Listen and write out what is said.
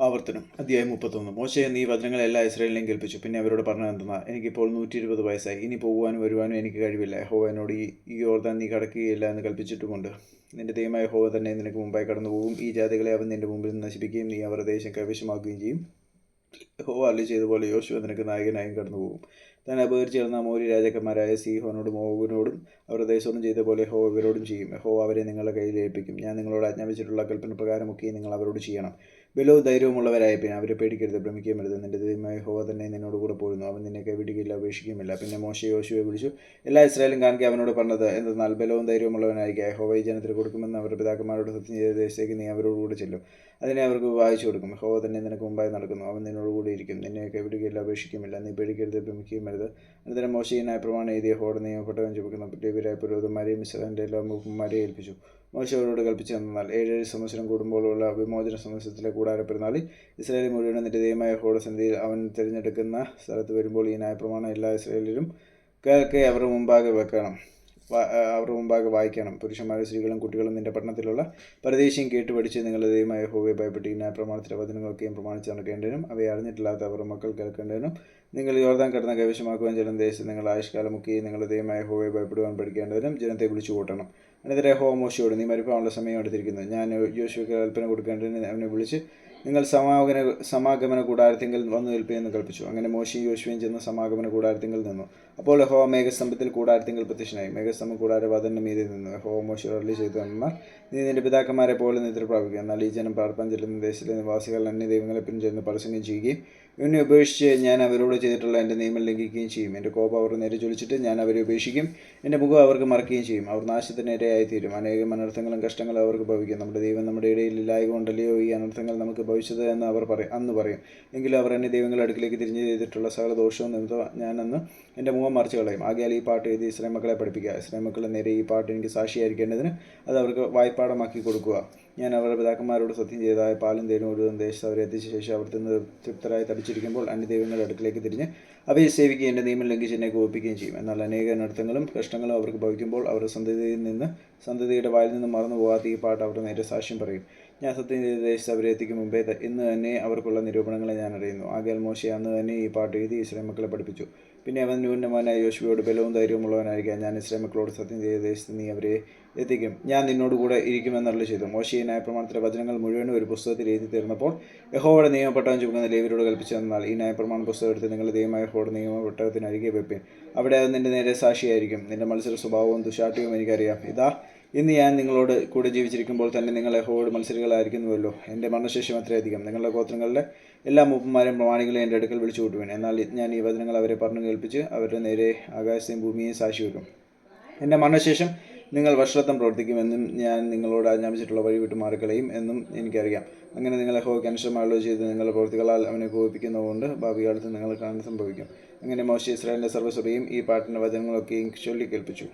ആവർത്തനം അധ്യായം 31. മോശെ നീ വചനങ്ങളെല്ലാം ഇസ്രായേലിനെയും കേൾപ്പിച്ചു. പിന്നെ അവരോട് പറഞ്ഞതെന്തെന്നാൽ, എനിക്കിപ്പോൾ 120 വയസ്സായി, ഇനി പോകുവാനും വരുവാനും എനിക്ക് കഴിവില്ല. യഹോവ എന്നോട് ഈ യോർദാൻ നീ കടക്കുകയില്ല എന്ന് കൽപ്പിച്ചിട്ടുമുണ്ട്. നിന്റെ ദൈവമായ യഹോവ തന്നെ നിനക്ക് മുമ്പായി കടന്നു പോകും. ഈ ജാതികളെ അവൻ നിന്റെ മുമ്പിൽ നിന്ന് നശിപ്പിക്കുകയും നീ അവരുടെ ദേശം കൈവശമാക്കുകയും ചെയ്യും. യഹോവ അരുളിച്ചെയ്തതുപോലെ യോശുവ നിനക്ക് നായകനായും കടന്നു പോകും. താൻ അപഹരിച്ചു ചേർന്ന അമോരി രാജാക്കന്മാരായ സീഹോനോടും ഓഗിനോടും അവരുടെ ദേശത്തോടും ചെയ്ത പോലെ യഹോവ ഇവരോടും ചെയ്യും. യഹോവ അവരെ നിങ്ങളുടെ കയ്യിൽ ഏൽപ്പിക്കും. ഞാൻ നിങ്ങളോട് ആജ്ഞാപിച്ചിട്ടുള്ള കൽപ്പന പ്രകാരമൊക്കെ നിങ്ങൾ അവരോട് ചെയ്യണം. ബലവും ധൈര്യവുമുള്ളവരായപ്പോൾ അവരെ പേടിക്കരുത്, ഭ്രമിക്കുകയും അരുത്. നിന്റെ ദൈവമായ യഹോവ തന്നെ നിന്നോട് കൂടെ പോരുന്നു. അവൻ നിന്നെ കൈവിടുകയില്ല, ഉപേക്ഷിക്കുകയുമില്ല. പിന്നെ മോശെ യോശുവയെ വിളിച്ചു എല്ലാ ഇസ്രായേലും കാണിക്കെ അവനോട് പറഞ്ഞത് എന്തെന്നാൽ, ബലവും ധൈര്യവുമുള്ളവനായിരിക്കുക. യഹോവ ഈ ജനത്തിന് കൊടുക്കുമെന്ന് അവരുടെ പിതാക്കന്മാരോട് സത്യം ചെയ്ത ദേശത്തേക്ക് നീ അവരോട് കൂടെ ചെല്ലും. അതിനെ അവർക്ക് വായിച്ചു കൊടുക്കും. യഹോവ തന്നെ നിനക്ക് മുമ്പായി നടക്കുന്നു. അവൻ നിന്നോട് കൂടെ ഇരിക്കും. നിന്നെ കൈവിടുകയില്ല, ഉപേക്ഷിക്കുമില്ല. നീ പേടിക്കരുത്, ഭ്രമിക്കുകയും അരുത്. അനന്തരം മോശെ പ്രമാണം എഴുതിയ യഹോവയുടെ നിയമപ്പെട്ടവൻ ചുമക്കുന്ന ലേവ്യരായ പുരോഹിതന്മാരെയും ഇസ്രായേലിന്റെ എല്ലാ മൂപ്പന്മാരെയും ഏൽപ്പിച്ചു. മോശെ അവരോട് കൽപ്പിച്ചതെന്നാൽ, 7 സംവത്സരം കൂടുമ്പോഴുള്ള വിമോചന സംവത്സരത്തിലെ കൂടാരപ്പെരുന്നാളിൽ ഇസ്രായേൽ മുഴുവനും നിന്റെ ദൈവമായ യഹോവയുടെ സന്നിധിയിൽ അവൻ തിരഞ്ഞെടുക്കുന്ന സ്ഥലത്ത് വരുമ്പോൾ ഈ ന്യായപ്രമാണം എല്ലാ ഇസ്രായേലിലും കേൾക്കെ അവരുടെ മുമ്പാകെ വായിക്കണം. പുരുഷന്മാരും സ്ത്രീകളും കുട്ടികളും നിന്റെ പട്ടണത്തിലുള്ള പരദേശിയും കേട്ട് പഠിച്ച് നിങ്ങളുടെ ദൈവമായ യഹോവയെ ഭയപ്പെട്ട് ഈ ന്യായപ്രമാണത്തിലെ വചനങ്ങളൊക്കെയും പ്രമാണിച്ച് നടക്കേണ്ടതിനും അവയെ അറിഞ്ഞിട്ടില്ലാത്ത അവരുടെ മക്കൾ കേൾക്കേണ്ടതിനും നിങ്ങൾ യോർദാൻ കടന്ന് കൈവശമാക്കുവാൻ ചെല്ലുന്ന ദേശത്ത് നിങ്ങൾ ആയുഷ്കാലമൊക്കെയും നിങ്ങളുടെ ദൈവമായ യഹോവയെ ഭയപ്പെടുവാൻ പഠിക്കേണ്ടതിനും ജനത്തെ വിളിച്ചു കൂട്ടണം. അനന്തരം യഹോവ മോശെയോട്, നീ മരിപ്പാനുള്ള സമയം എടുത്തിരിക്കുന്നു. ഞാൻ യോശുവയ്ക്ക് കൽപ്പന കൊടുക്കേണ്ടതിന് അവനെ വിളിച്ച് നിങ്ങൾ സമാഗമന കൂടാരത്തിങ്കൽ വന്നു നിൽപ്പീനെന്ന് കൽപ്പിച്ചു. അങ്ങനെ മോശെയും യോശുവയും ചെന്ന് സമാഗമന കൂടാരത്തിങ്കൽ നിന്നു. അപ്പോൾ യഹോവ മേഘസ്തംഭത്തിൽ കൂടാരത്തിങ്കൽ പ്രത്യക്ഷനായി. മേഘസ്തംഭം കൂടാരവാതിലിന് മീതെ നിന്നു. യഹോവ മോശെയോട് അരുളിച്ചെയ്തു, എന്നാൽ നീ നിന്റെ പിതാക്കന്മാരെ പോലെ നിദ്ര പ്രാപിക്കുക. എന്നാൽ ഈ ജനം പാർപ്പാൻ ചെല്ലുന്ന ദേശത്തിലെ നിവാസികൾ അന്യദൈവങ്ങളെ പിൻചെന്ന് പരസംഗം ചെയ്യുകയും എന്നെ ഉപേക്ഷിച്ച് ഞാൻ അവരോട് ചെയ്തിട്ടുള്ള എൻ്റെ നിയമം ലംഘിക്കുകയും ചെയ്യും. എൻ്റെ കോപം അവരുടെ നേരെ ജ്വലിച്ചിട്ട് ഞാൻ അവരെ ഉപേക്ഷിക്കും. എൻ്റെ മുഖം അവർക്ക് മറക്കുകയും ചെയ്യും. അവർ നാശത്തിന് ഇരയായിത്തീരും. അനേകം അനർത്ഥങ്ങളും കഷ്ടങ്ങളും അവർക്ക് ഭവിക്കും. നമ്മുടെ ദൈവം നമ്മുടെ ഇടയിൽ ഇല്ലായക കൊണ്ടല്ലയോ ഈ അനർത്ഥങ്ങൾ നമുക്ക് ഭവിച്ചത് എന്ന് അവർ അന്ന് പറയും. എങ്കിലും അവർ എൻ്റെ ദൈവങ്ങളുടെ അടുക്കിലേക്ക് തിരിഞ്ഞ് ചെയ്തിട്ടുള്ള സകല ദോഷവും നിമിത്തം ഞാനന്ന് എൻ്റെ മുഖം മറച്ചു കളയും. ആകയാൽ ഈ പാട്ട് എഴുതി ഇസ്രായേൽ മക്കളെ പഠിപ്പിക്കുക. ഇസ്രായേൽ മക്കളുടെ നേരെ ഈ പാട്ട് എനിക്ക് സാക്ഷിയായിരിക്കേണ്ടതിന് അത് അവർക്ക് വായ്പാടമാക്കി കൊടുക്കുക. ഞാൻ അവരുടെ പിതാക്കന്മാരോട് സത്യം ചെയ്തതായ പാലും തേനും ഒഴുകുന്ന ദേശത്ത് അവരെ എത്തിച്ച ശേഷം അവർ തിന്ന് തൃപ്തരായി തടിച്ചിരിക്കുമ്പോൾ അന്യദൈവങ്ങളുടെ അടുക്കിലേക്ക് തിരിഞ്ഞ് അവയെ സേവിക്കുകയും എൻ്റെ നിയമം ലംഘിച്ച് എന്നെ കോപിക്കുകയും ചെയ്യും. എന്നാൽ അനേക അനർത്ഥങ്ങളും കഷ്ടങ്ങളും അവർക്ക് ഭവിക്കുമ്പോൾ അവരുടെ സന്തതിയുടെ വായിൽ നിന്ന് മറന്നു പോകാത്ത ഈ പാട്ട് അവരുടെ നേരെ സാക്ഷ്യം പറയും. ഞാൻ സത്യം ചെയ്ത ദേശത്ത് അവരെ എത്തിക്കും മുമ്പേ ഇന്ന് തന്നെ അവർക്കുള്ള നിരൂപണങ്ങളെ ഞാൻ അറിയുന്നു. ആകയാൽ മോശെ അന്ന് തന്നെ ഈ പാട്ട് എഴുതി ഇസ്രായേൽ മക്കളെ പഠിപ്പിച്ചു. പിന്നെ അവൻ ന്യൂനമാനായ യോശുവയോട് ബലവും ധൈര്യവുമുള്ളവനായിരിക്കാൻ ഞാൻ ഇസ്രായേൽ മക്കളോട് സത്യം ചെയ്ത ദേശത്ത് നീ അവരെ എത്തിക്കും. ഞാൻ നിന്നോട് കൂടെ ഇരിക്കുമെന്ന് അരുളിച്ചെയ്തു. മോശെ ന്യായപ്രമാണത്തിലെ വചനങ്ങൾ മുഴുവനും ഒരു പുസ്തകത്തിൽ എഴുതി തീർന്നപ്പോൾ യഹോവയുടെ നിയമപ്പെട്ടവൻ ചുമക്കുന്ന ലേവ്യരോട് കൽപ്പിച്ചതെന്നാൽ, ഈ ന്യായപ്രമാണ പുസ്തകം എടുത്ത് നിങ്ങളുടെ ദൈവമായ യഹോവയുടെ നിയമപ്പെട്ടകത്തിന് അരികെ വെപ്പീൻ. അവിടെ അത് നിന്റെ നേരെ സാക്ഷിയായിരിക്കും. നിന്റെ മത്സര സ്വഭാവവും ദുശാഠ്യവും എനിക്കറിയാം. ഇതാ, ഇന്ന് ഞാൻ നിങ്ങളോട് കൂടെ ജീവിച്ചിരിക്കുമ്പോൾ തന്നെ നിങ്ങൾ യഹോവയോട് മത്സരികളായിരിക്കുന്നുവല്ലോ. എൻ്റെ മരണശേഷം അത്രയധികം നിങ്ങളുടെ ഗോത്രങ്ങളുടെ എല്ലാ മൂപ്പന്മാരും പ്രമാണികളെ എൻ്റെ അടുക്കൽ വിളിച്ചു കൂട്ടുവേൻ. എന്നാൽ ഞാൻ ഈ വചനങ്ങൾ അവരെ പറഞ്ഞു കേൾപ്പിച്ച് അവരുടെ നേരെ ആകാശത്തെയും ഭൂമിയെയും സാക്ഷി വെക്കും. എൻ്റെ മരണശേഷം നിങ്ങൾ വഷളത്വം പ്രവർത്തിക്കുമെന്നും ഞാൻ നിങ്ങളോട് ആജ്ഞാപിച്ചിട്ടുള്ള വഴി വിട്ടു മാറിക്കളയും എന്നും എനിക്കറിയാം. അങ്ങനെ നിങ്ങൾ യഹോവയ്ക്ക് അനിഷ്ടമായുള്ളത് ചെയ്ത് നിങ്ങളുടെ പ്രവൃത്തികളാൽ അവനെ കോപിപ്പിക്കുന്നതുകൊണ്ട് ഭാവികാലത്ത് നിങ്ങൾക്ക് സംഭവിക്കും. അങ്ങനെ മോശെ ഇസ്രായേലിൻ്റെ സർവ്വസഭയും ഈ പാട്ടിൻ്റെ വചനങ്ങളൊക്കെയും ചൊല്ലിക്കേൾപ്പിച്ചു.